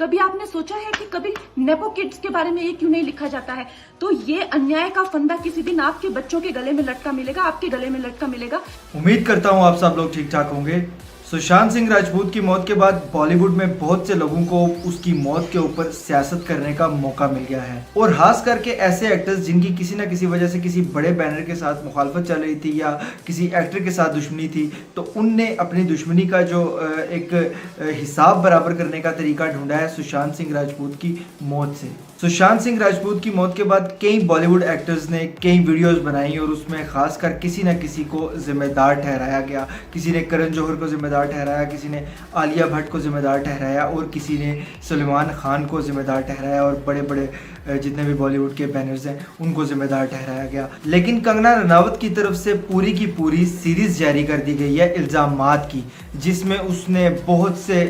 कभी आपने सोचा है कि कभी नेपो किड्स के बारे में ये क्यों नहीं लिखा जाता है? तो ये अन्याय का फंदा किसी दिन आपके बच्चों के गले में लटका मिलेगा, आपके गले में लटका मिलेगा। उम्मीद करता हूँ आप सब लोग ठीक ठाक होंगे। सुशांत सिंह राजपूत की मौत के बाद बॉलीवुड में बहुत से लोगों को उसकी मौत के ऊपर सियासत करने का मौका मिल गया है, और खास करके ऐसे एक्टर्स जिनकी किसी न किसी वजह से किसी बड़े बैनर के साथ मुखालफत चल रही थी या किसी एक्टर के साथ दुश्मनी थी, तो उनने अपनी दुश्मनी का जो एक हिसाब बराबर करने का तरीका ढूंढा है सुशांत सिंह राजपूत की मौत से। सुशांत सिंह राजपूत की मौत के बाद कई बॉलीवुड एक्टर्स ने कई वीडियोस बनाई और उसमें खासकर किसी न किसी को जिम्मेदार ठहराया गया। किसी ने करण जौहर को जिम्मेदार ठहराया, किसी ने आलिया भट्ट को जिम्मेदार ठहराया और किसी ने सलमान खान को जिम्मेदार ठहराया, और बड़े बड़े जितने भी बॉलीवुड के बैनर्स हैं उनको जिम्मेदार ठहराया गया। लेकिन कंगना रनावत की तरफ से पूरी की पूरी सीरीज जारी कर दी गई है इल्ज़ामात की, जिसमें उसने बहुत से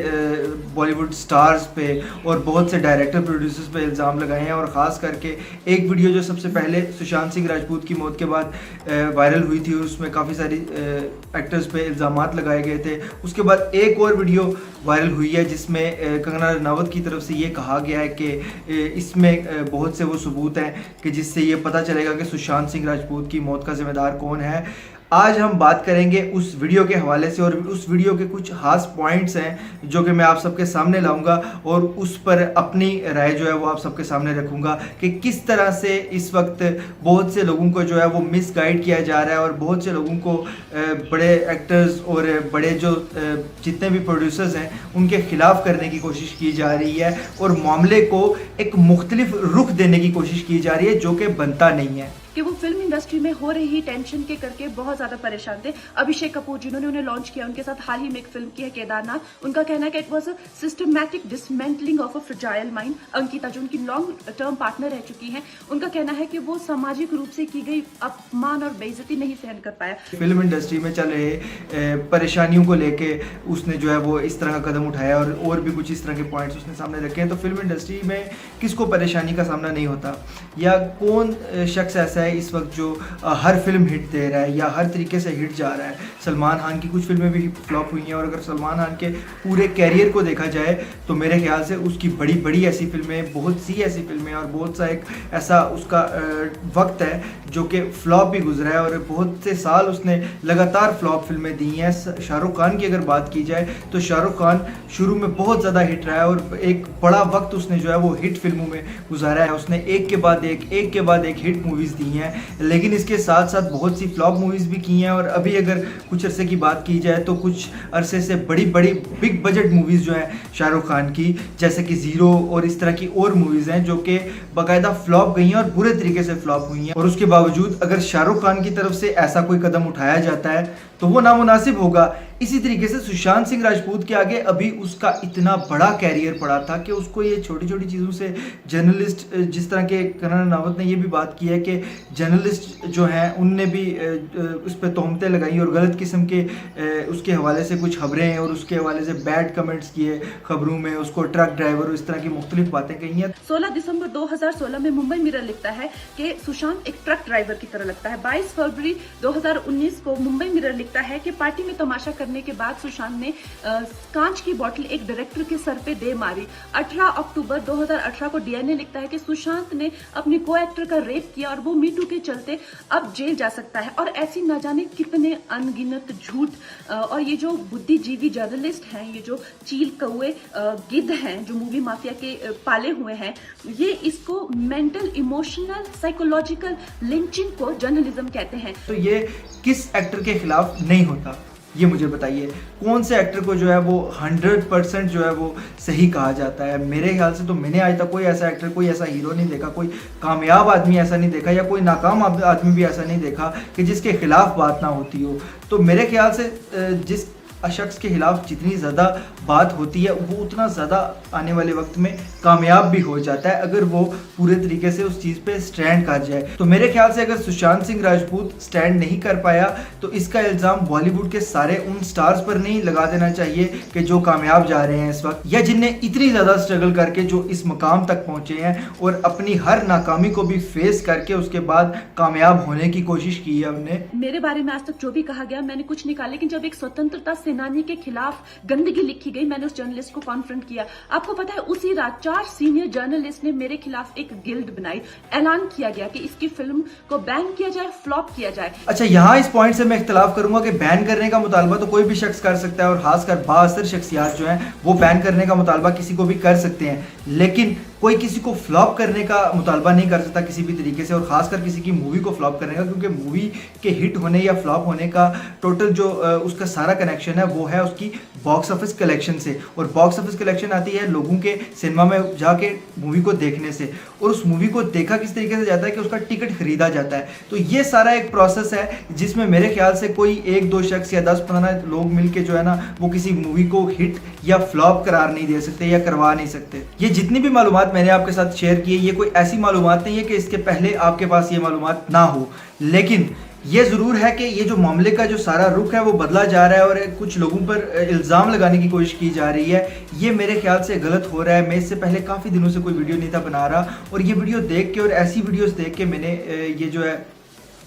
बॉलीवुड स्टार्स पे और बहुत से डायरेक्टर प्रोड्यूसर्स पे इल्ज़ाम लगाए हैं। और ख़ास करके एक वीडियो जो सबसे पहले सुशांत सिंह राजपूत की मौत के बाद वायरल हुई थी, उसमें काफ़ी सारी एक्टर्स पे इल्ज़ामात लगाए गए थे। उसके बाद एक और वीडियो वायरल हुई है जिसमें कंगना रनावत की तरफ से ये कहा गया है कि इसमें बहुत से वो सबूत हैं कि जिससे ये पता चलेगा कि सुशांत सिंह राजपूत की मौत का जिम्मेदार कौन है। आज हम बात करेंगे उस वीडियो के हवाले से, और उस वीडियो के कुछ खास पॉइंट्स हैं जो कि मैं आप सबके सामने लाऊंगा, और उस पर अपनी राय जो है वो आप सबके सामने रखूंगा कि किस तरह से इस वक्त बहुत से लोगों को जो है वो मिसगाइड किया जा रहा है, और बहुत से लोगों को बड़े एक्टर्स और बड़े जो जितने भी प्रोड्यूसर्स हैं उनके खिलाफ करने की कोशिश की जा रही है, और मामले को एक मुख्तलिफ रुख देने की कोशिश की जा रही है जो कि बनता नहीं है। कि वो फिल्म इंडस्ट्री में हो रही टेंशन के करके बहुत ज्यादा परेशान थे। अभिषेक कपूर जिन्होंने उन्हें लॉन्च किया, उनके साथ हाल ही में एक फिल्म की है केदारनाथ, उनका कहना है कि it was a systematic dismantling of a fragile mind. Ankita जो उनकी लॉन्ग टर्म पार्टनर रह चुकी हैं, उनका कहना है कि वो सामाजिक रूप से की गई अपमान और बेइज्जती नहीं सहन कर पाया। फिल्म इंडस्ट्री में चल रहे परेशानियों को लेके उसने जो है वो इस तरह का कदम उठाया, और भी कुछ इस तरह के पॉइंट्स उसने सामने रखे हैं। तो फिल्म इंडस्ट्री में किसको परेशानी का सामना नहीं होता, या कौन शख्स ऐसा है इस वक्त जो हर फिल्म हिट दे रहा है या हर तरीके से हिट जा रहा है। सलमान खान की कुछ फिल्में भी फ्लॉप हुई हैं, और अगर सलमान खान के पूरे कैरियर को देखा जाए तो मेरे ख्याल से उसकी बड़ी बड़ी ऐसी फिल्में, बहुत सी ऐसी फिल्में और बहुत सा एक ऐसा उसका वक्त है जो कि फ्लॉप भी गुजरा है, और बहुत से साल उसने लगातार फ्लॉप फिल्में दी हैं। शाहरुख खान की अगर बात की जाए तो शाहरुख खान शुरू में बहुत ज़्यादा हिट रहा है, और एक बड़ा वक्त उसने जो है वो हिट फिल्मों में गुजारा है। उसने एक के बाद एक हिट मूवीज़ दी हैं, लेकिन इसके साथ साथ बहुत सी फ्लॉप मूवीज़ भी की हैं। और अभी अगर कुछ अरसे की बात की जाए तो कुछ अरसे से बड़ी बड़ी बिग बजट मूवीज़ जो हैं शाहरुख खान की, जैसे कि ज़ीरो और इस तरह की और मूवीज़ हैं जो कि बाकायदा फ्लॉप गई हैं और बुरे तरीके से फ्लॉप हुई हैं। और उसके बावजूद अगर शाहरुख खान की तरफ से ऐसा कोई कदम उठाया जाता है तो वो नामुनासिब होगा। इसी तरीके से सुशांत सिंह राजपूत के आगे अभी उसका इतना बड़ा कैरियर पड़ा था कि उसको ये छोटी छोटी चीज़ों से जर्नलिस्ट, जिस तरह के कंगना रनावत ने ये भी बात की है कि जर्नलिस्ट जो हैं उनने भी उस पर तोहमतें लगाई और गलत किस्म के उसके हवाले से कुछ खबरें और उसके हवाले से बैड कमेंट्स किए खबरों में, उसको ट्रक ड्राइवर और इस तरह की मुख्तलिफ बातें कही हैं। 16 दिसंबर 2016 में मुंबई मिरर लिखता है कि सुशांत एक ट्रक ड्राइवर की तरह लगता है। 22 फरवरी 2019 को मुंबई मिरर लिखता है कि पार्टी में तमाशा करने के बाद सुशांत ने कांच की बोतल एक डायरेक्टर के सर पे दे मारी। 18 अक्टूबर 2018 को डीएनए लिखता है कि सुशांत ने अपनी को एक्टर का रेप किया और वो मीटू के चलते अब जेल जा सकता है। और ऐसी न जाने कितने अनगिनत झूठ। और ये जो बुद्धिजीवी जर्नलिस्ट हैं, ये जो चील कौए गिद्ध हैं जो मूवी माफिया के पाले हुए हैं, ये इसको मेंटल इमोशनल साइकोलॉजिकल लिंचिंग को जर्नलिज्म कहते हैं। तो ये किस एक्टर के खिलाफ नहीं होता, ये मुझे बताइए। कौन से एक्टर को जो है वो 100% जो है वो सही कहा जाता है? मेरे ख्याल से तो मैंने आज तक कोई ऐसा एक्टर, कोई ऐसा हीरो नहीं देखा, कोई कामयाब आदमी ऐसा नहीं देखा, या कोई नाकाम आदमी भी ऐसा नहीं देखा कि जिसके खिलाफ बात ना होती हो। तो मेरे ख्याल से जिस शख्स के खिलाफ जितनी ज़्यादा बात होती है वो उतना ज़्यादा आने वाले वक्त में कामयाब भी हो जाता है, अगर वो पूरे तरीके से उस चीज़ पे स्टैंड कर जाए। तो मेरे ख्याल से अगर सुशांत सिंह राजपूत स्टैंड नहीं कर पाया तो इसका इल्ज़ाम बॉलीवुड के सारे उन स्टार्स पर नहीं लगा देना चाहिए कि जो कामयाब जा रहे हैं इस वक्त, या जिनने इतनी ज़्यादा स्ट्रगल करके जो इस मकाम तक पहुँचे हैं और अपनी हर नाकामी को भी फेस करके उसके बाद कामयाब होने की कोशिश की है हमने। मेरे बारे में आज तक जो भी कहा गया मैंने कुछ नहीं कहा, लेकिन जब एक स्वतंत्रता सेनानी के खिलाफ गंदगी लिखी गई, मैंने उस जर्नलिस्ट को कॉन्फ्रंट किया। आपको पता है उसी रात 4 सीनियर जर्नलिस्ट ने मेरे खिलाफ एक गिल्ड बनाई, ऐलान किया गया कि इसकी फिल्म को बैन किया जाए, फ्लॉप किया जाए। अच्छा, यहाँ इस पॉइंट से मैं इख्तलाफ करूंगा कि बैन करने का मुतालबा तो कोई भी शख्स कर सकता है और खासकर बाअसर शख्सियात जो हैं वो बैन करने का मुतालबा किसी को भी कर सकते हैं, लेकिन कोई किसी को फ्लॉप करने का मुतालबा नहीं कर सकता किसी भी तरीके से, और खासकर किसी की मूवी को फ्लॉप करने का, क्योंकि मूवी के हिट होने या फ्लॉप होने का टोटल जो उसका सारा कनेक्शन है वो है उसकी बॉक्स ऑफिस कलेक्शन से, और बॉक्स ऑफिस कलेक्शन आती है लोगों के सिनेमा में जाके मूवी को देखने से, और उस मूवी को देखा किस तरीके से जाता है कि उसका टिकट खरीदा जाता है। तो ये सारा एक प्रोसेस है जिसमें मेरे ख्याल से कोई 1-2 शख्स या 10-15 लोग मिलके जो है ना वो किसी मूवी को हिट या फ्लॉप करार नहीं दे सकते या करवा नहीं सकते। ये जितनी भी मालूमात मैंने आपके साथ शेयर की है ये कोई ऐसी मालूमात नहीं है कि इसके पहले आपके पास ये मालूमात ना हो, लेकिन ये ज़रूर है कि ये जो मामले का जो सारा रुख है वो बदला जा रहा है और कुछ लोगों पर इल्ज़ाम लगाने की कोशिश की जा रही है। ये मेरे ख्याल से गलत हो रहा है। मैं इससे पहले काफ़ी दिनों से कोई वीडियो नहीं था बना रहा, और ये वीडियो देख के और ऐसी वीडियोस देख के मैंने ये जो है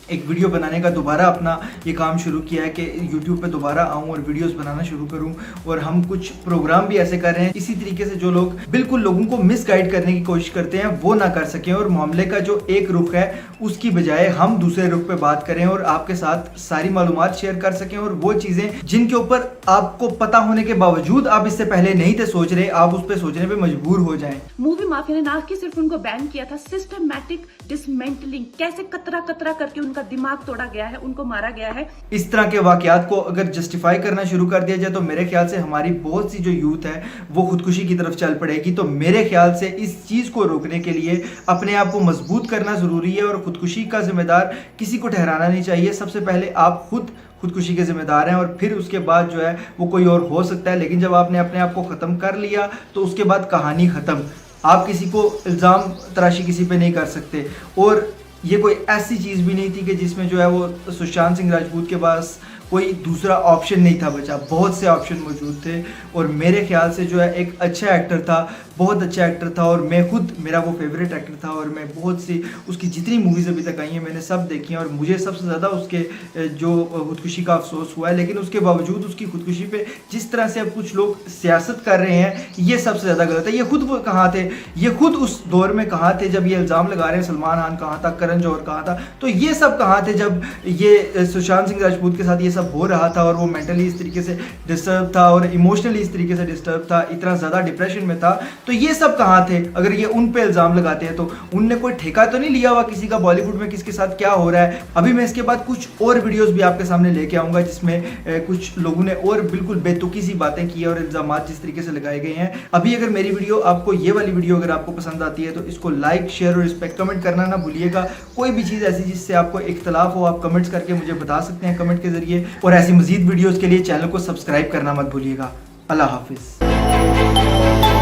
एक वीडियो बनाने का दोबारा अपना ये काम शुरू किया है कि YouTube पे दोबारा आऊँ और वीडियोस बनाना शुरू करूँ, और हम कुछ प्रोग्राम भी ऐसे कर रहे हैं इसी तरीके से जो लोग बिल्कुल लोगों को मिसगाइड करने की कोशिश करते हैं वो ना कर सकें, और मामले का जो एक रुख है उसकी बजाय हम दूसरे रुख पे बात करें और आपके साथ सारी मालूमात शेयर कर सकें, और वो चीज़ें जिनके ऊपर आपको पता होने के बावजूद आप इससे पहले नहीं थे सोच रहे, आप उस पर सोचने पर मजबूर हो जाएं। मूवी माफिया ने ना कि सिर्फ उनको बैन किया था, सिस्टमैटिक डिसमेंटलिंग, कैसे कतरा कतरा करके उनका दिमाग तोड़ा गया है, उनको मारा गया है। इस तरह के वाकयात को अगर जस्टिफाई करना शुरू कर दिया जाए तो मेरे ख्याल से हमारी बहुत सी जो यूथ है वो खुदकुशी की तरफ चल पड़ेगी। तो मेरे ख्याल से इस चीज़ को रोकने के लिए अपने आप को मजबूत करना ज़रूरी है, और खुदकुशी का जिम्मेदार किसी को ठहराना नहीं चाहिए। सबसे पहले आप खुदकुशी के जिम्मेदार हैं, और फिर उसके बाद जो है वो कोई और हो सकता है, लेकिन जब आपने अपने आप को ख़त्म कर लिया तो उसके बाद कहानी ख़त्म। आप किसी को इल्ज़ाम तराशी किसी पे नहीं कर सकते, और ये कोई ऐसी चीज़ भी नहीं थी कि जिसमें जो है वो सुशांत सिंह राजपूत के पास कोई दूसरा ऑप्शन नहीं था बचा, बहुत से ऑप्शन मौजूद थे, और मेरे ख्याल से जो है एक अच्छा एक्टर था, बहुत अच्छा एक्टर था, और मैं खुद मेरा वो फेवरेट एक्टर था, और मैं बहुत सी उसकी जितनी मूवीज़ अभी तक आई हैं मैंने सब देखी हैं, और मुझे सबसे ज़्यादा उसके जो खुदकुशी का अफसोस हुआ है, लेकिन उसके बावजूद उसकी खुदकुशी पे जिस तरह से अब कुछ लोग सियासत कर रहे हैं ये सबसे ज़्यादा गलत है। ये खुद वो कहाँ थे, ये खुद उस दौर में कहाँ थे जब ये इल्ज़ाम लगा रहे हैं, सलमान खान कहाँ था, करण जौहर कहाँ था, तो ये सब कहाँ थे जब ये सुशांत सिंह राजपूत के साथ ये सब हो रहा था, और वो मेंटली इस तरीके से डिस्टर्ब था और इमोशनली इस तरीके से डिस्टर्ब था, इतना ज़्यादा डिप्रेशन में था, तो ये सब कहाँ थे? अगर ये उन पे इल्ज़ाम लगाते हैं तो उनने कोई ठेका तो नहीं लिया हुआ किसी का बॉलीवुड में किसके साथ क्या हो रहा है। अभी मैं इसके बाद कुछ और वीडियोस भी आपके सामने लेके आऊँगा जिसमें कुछ लोगों ने और बिल्कुल बेतुकी सी बातें की और इल्ज़ाम जिस तरीके से लगाए गए हैं। अभी अगर मेरी वीडियो आपको, ये वाली वीडियो अगर आपको पसंद आती है तो इसको लाइक, शेयर और इस पर कमेंट करना ना भूलिएगा। कोई भी चीज़ ऐसी जिससे आपको इख्तलाफ हो आप कमेंट्स करके मुझे बता सकते हैं कमेंट के जरिए, और ऐसी मजीद वीडियोस के लिए चैनल को सब्सक्राइब करना मत भूलिएगा। अल्लाह हाफिज़।